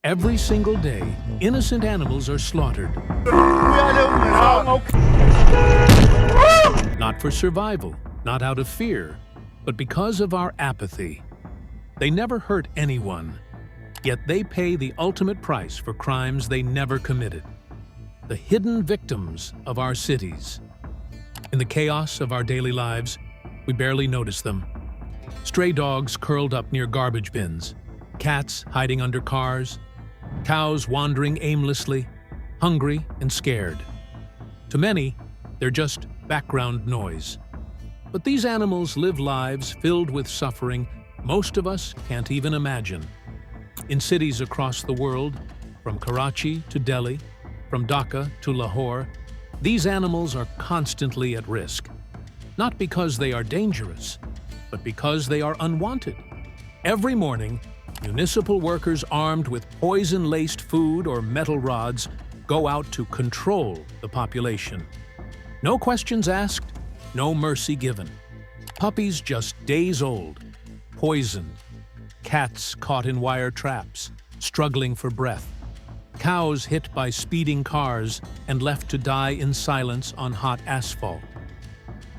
Every single day, innocent animals are slaughtered. Not for survival, not out of fear, but because of our apathy. They never hurt anyone, yet they pay the ultimate price for crimes they never committed. The hidden victims of our cities. In the chaos of our daily lives, we barely notice them. Stray dogs curled up near garbage bins, cats hiding under cars, cows wandering aimlessly, hungry and scared. To many, they're just background noise. But these animals live lives filled with suffering most of us can't even imagine. In cities across the world, from Karachi to Delhi, from Dhaka to Lahore, these animals are constantly at risk. Not because they are dangerous, but because they are unwanted. Every morning, municipal workers armed with poison-laced food or metal rods go out to control the population. No questions asked, no mercy given. Puppies just days old, poisoned. Cats caught in wire traps, struggling for breath. Cows hit by speeding cars and left to die in silence on hot asphalt.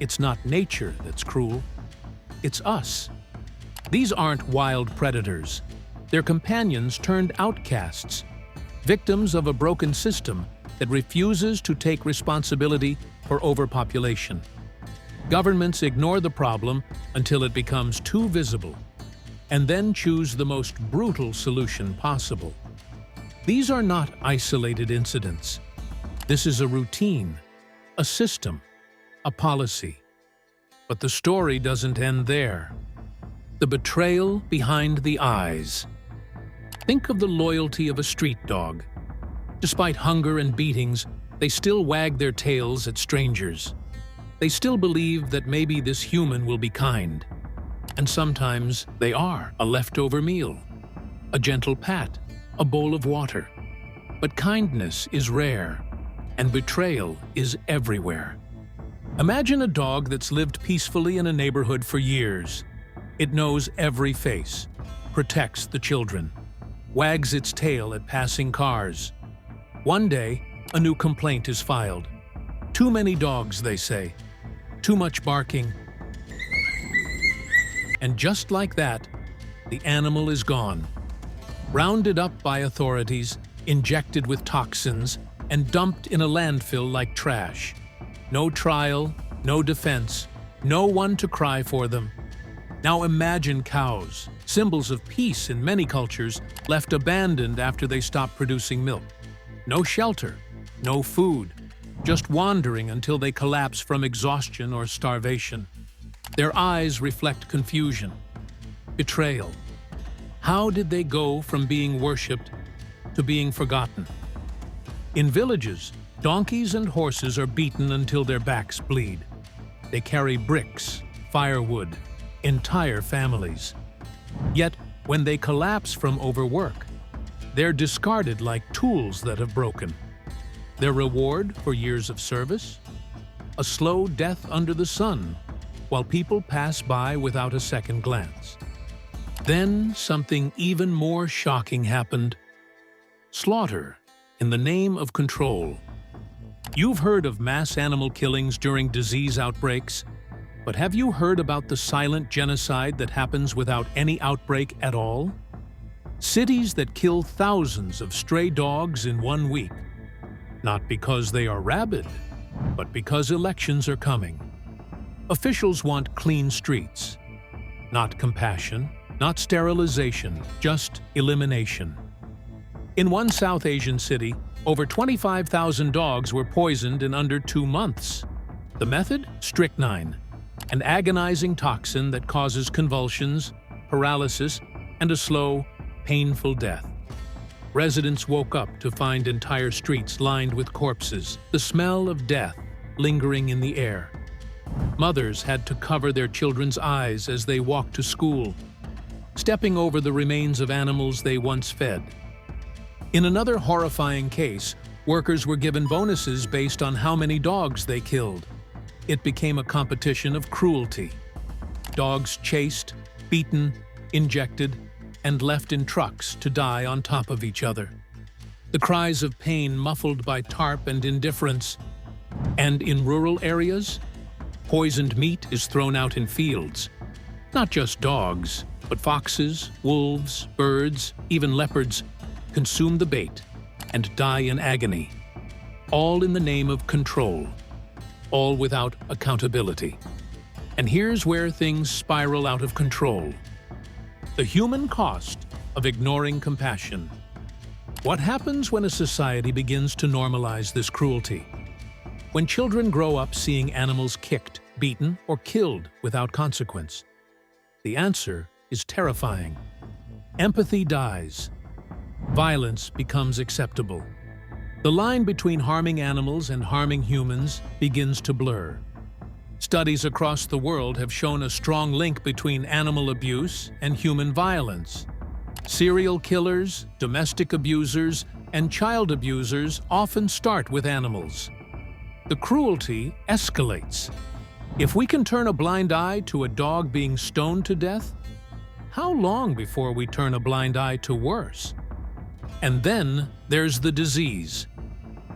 It's not nature that's cruel, it's us. These aren't wild predators. They're companions turned outcasts, victims of a broken system that refuses to take responsibility for overpopulation. Governments ignore the problem until it becomes too visible, and then choose the most brutal solution possible. These are not isolated incidents. This is a routine, a system, a policy. But the story doesn't end there. The betrayal behind the eyes. Think of the loyalty of a street dog. Despite hunger and beatings, they still wag their tails at strangers. They still believe that maybe this human will be kind. And sometimes they are a leftover meal, a gentle pat, a bowl of water. But kindness is rare, and betrayal is everywhere. Imagine a dog that's lived peacefully in a neighborhood for years. It knows every face, protects the children, wags its tail at passing cars. One day, a new complaint is filed. Too many dogs, they say. Too much barking. And just like that, the animal is gone. Rounded up by authorities, injected with toxins, and dumped in a landfill like trash. No trial, no defense, no one to cry for them. Now imagine cows, symbols of peace in many cultures, left abandoned after they stopped producing milk. No shelter, no food, just wandering until they collapse from exhaustion or starvation. Their eyes reflect confusion, betrayal. How did they go from being worshipped to being forgotten? In villages, donkeys and horses are beaten until their backs bleed. They carry bricks, firewood, entire families. Yet, when they collapse from overwork, they're discarded like tools that have broken. Their reward for years of service? A slow death under the sun, while people pass by without a second glance. Then something even more shocking happened. Slaughter in the name of control. You've heard of mass animal killings during disease outbreaks, but have you heard about the silent genocide that happens without any outbreak at all? Cities that kill thousands of stray dogs in 1 week. Not because they are rabid, but because elections are coming. Officials want clean streets. Not compassion, not sterilization, just elimination. In one South Asian city, over 25,000 dogs were poisoned in under 2 months. The method? Strychnine, an agonizing toxin that causes convulsions, paralysis, and a slow, painful death. Residents woke up to find entire streets lined with corpses, the smell of death lingering in the air. Mothers had to cover their children's eyes as they walked to school, stepping over the remains of animals they once fed. In another horrifying case, workers were given bonuses based on how many dogs they killed. It became a competition of cruelty. Dogs chased, beaten, injected, and left in trucks to die on top of each other. The cries of pain muffled by tarp and indifference. And in rural areas, poisoned meat is thrown out in fields. Not just dogs, but foxes, wolves, birds, even leopards consume the bait and die in agony. All in the name of control. All without accountability. And here's where things spiral out of control. The human cost of ignoring compassion. What happens when a society begins to normalize this cruelty? When children grow up seeing animals kicked, beaten, or killed without consequence? The answer is terrifying. Empathy dies. Violence becomes acceptable. The line between harming animals and harming humans begins to blur. Studies across the world have shown a strong link between animal abuse and human violence. Serial killers, domestic abusers, and child abusers often start with animals. The cruelty escalates. If we can turn a blind eye to a dog being stoned to death, how long before we turn a blind eye to worse? And then there's the disease.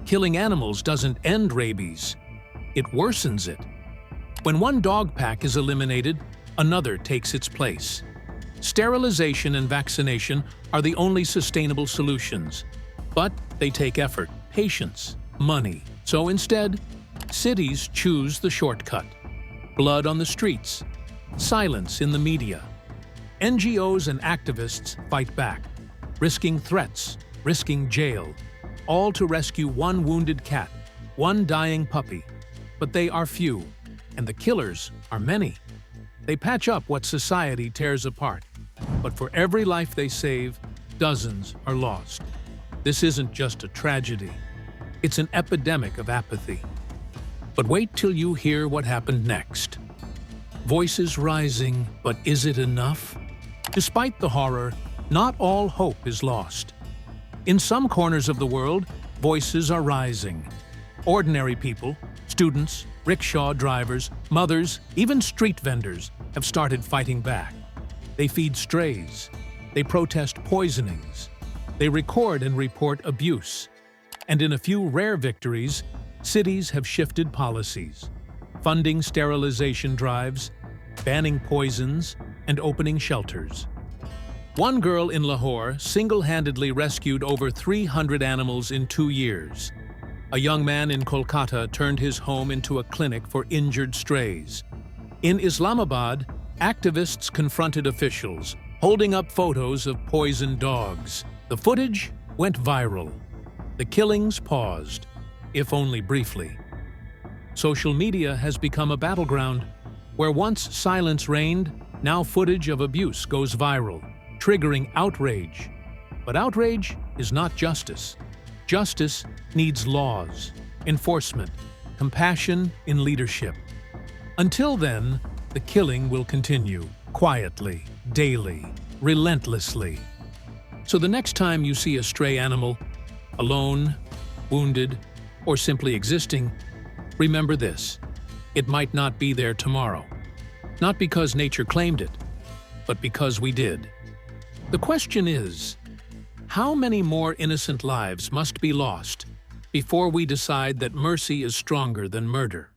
Killing animals doesn't end rabies. It worsens it. When one dog pack is eliminated, another takes its place. Sterilization and vaccination are the only sustainable solutions. But they take effort, patience, money. So instead, cities choose the shortcut. Blood on the streets, silence in the media. NGOs and activists fight back, risking threats, risking jail, all to rescue one wounded cat, one dying puppy. But they are few, and the killers are many. They patch up what society tears apart, but for every life they save, dozens are lost. This isn't just a tragedy. It's an epidemic of apathy. But wait till you hear what happened next. Voices rising, but is it enough? Despite the horror, not all hope is lost. In some corners of the world, voices are rising. Ordinary people, students, rickshaw drivers, mothers, even street vendors have started fighting back. They feed strays. They protest poisonings. They record and report abuse. And in a few rare victories, cities have shifted policies, funding sterilization drives, banning poisons, and opening shelters. One girl in Lahore single-handedly rescued over 300 animals in 2 years. A young man in Kolkata turned his home into a clinic for injured strays. In Islamabad, activists confronted officials, holding up photos of poisoned dogs. The footage went viral. The killings paused, if only briefly. Social media has become a battleground. Where once silence reigned, now footage of abuse goes viral, triggering outrage. But outrage is not justice. Justice needs laws, enforcement, compassion in leadership. Until then, the killing will continue, quietly, daily, relentlessly. So the next time you see a stray animal, alone, wounded, or simply existing, remember this: it might not be there tomorrow. Not because nature claimed it, but because we did. The question is, how many more innocent lives must be lost before we decide that mercy is stronger than murder?